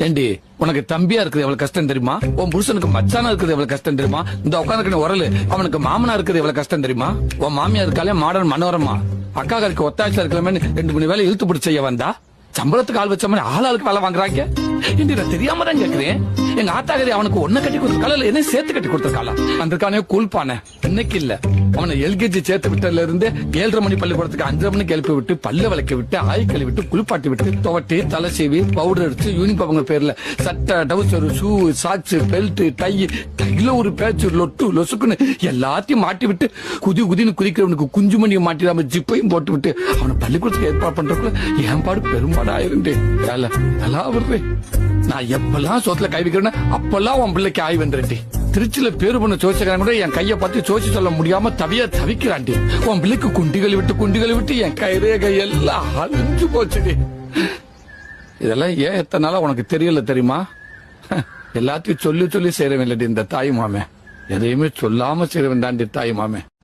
ஏண்டி உனக்கு தம்பியா இருக்குது எவ்வளவு கஷ்டம் தெரியுமா? உன் புருஷனுக்கு மச்சானா இருக்குது எவ்வளவு கஷ்டம் தெரியுமா? இந்த உட்காந்துக்கிற உரலு அவனுக்கு மாமனா இருக்குது எவ்வளவு கஷ்டம் தெரியுமா? உன் மாமியா இருக்காலே மாடர்ன் மனோரமா அக்கா கருக்கு ஒத்தாய்ச்சா இருக்கலாமே 2 வேலை இழுத்து பிடிச்ச செய்ய வந்தா சம்பளத்துக்கு ஆள் வச்ச மாதிரி ஆளுக்கு வேலை வாங்குறாங்க. நான் தெரியாம தான் கேக்குறேன். எங்க ஆத்தாகரி அவனுக்கு ஒன்ன கட்டி கொடுத்துருக்கால என்ன சேர்த்து கட்டி கொடுத்துருக்காளா? வந்திருக்கானே கூழ்பானே இன்னைக்கு இல்ல அவனை எல்கேஜி சேர்த்து விட்டதுல இருந்து 7:30 மணி பள்ளிக்கூடத்துக்கு 5:30 மணிக்கு எழுப்பி விட்டு பல்ல விளக்கி விட்டு ஆய் கழுவி விட்டு குளிப்பாட்டி விட்டு துவட்டி தலை சீவி பவுடர் அடிச்சு யூனிஃபார்ம் பேர்ல சட்டை டவுசர் ஷூ சாக்ஸ் பெல்ட் கையில ஒரு பேச்சு லொட்டு லொசுக்குன்னு எல்லாத்தையும் மாட்டி விட்டு குதின்னு குதிக்கிறவனுக்கு குஞ்சு மணியை மாட்டிடாம ஜிப்பையும் போட்டு விட்டு அவனை பள்ளிக்கூடத்துக்கு ஏற்பாடு பண்றதுக்குள்ள என் பாடு பெரும்பாடாயிருந்தே நல்லா வருது. நான் எப்பெல்லாம் சோத்துல கை வைக்கிறேன்னு அப்பெல்லாம் உன் பிள்ளைக்கு ஆய் வந்துருண்டி. திருச்சியில பேரு பண்ண சோசிக்காரன் கூட என் கையை பார்த்து சோசி சொல்ல முடியாம தவிக்கிறாண்டி. உன் பிள்ளைக்கு குண்டிகளை விட்டு என் கையெல்லாம் அழிஞ்சு போச்சுடி. இதெல்லாம் ஏன் எத்தனை நாளா உனக்கு தெரியல தெரியுமா? எல்லாத்தையும் சொல்லி செய்யறவன் இல்லடி இந்த தாய் மாமே. எதையுமே சொல்லாம செய்யறவன் தாண்டி தாய் மாமே.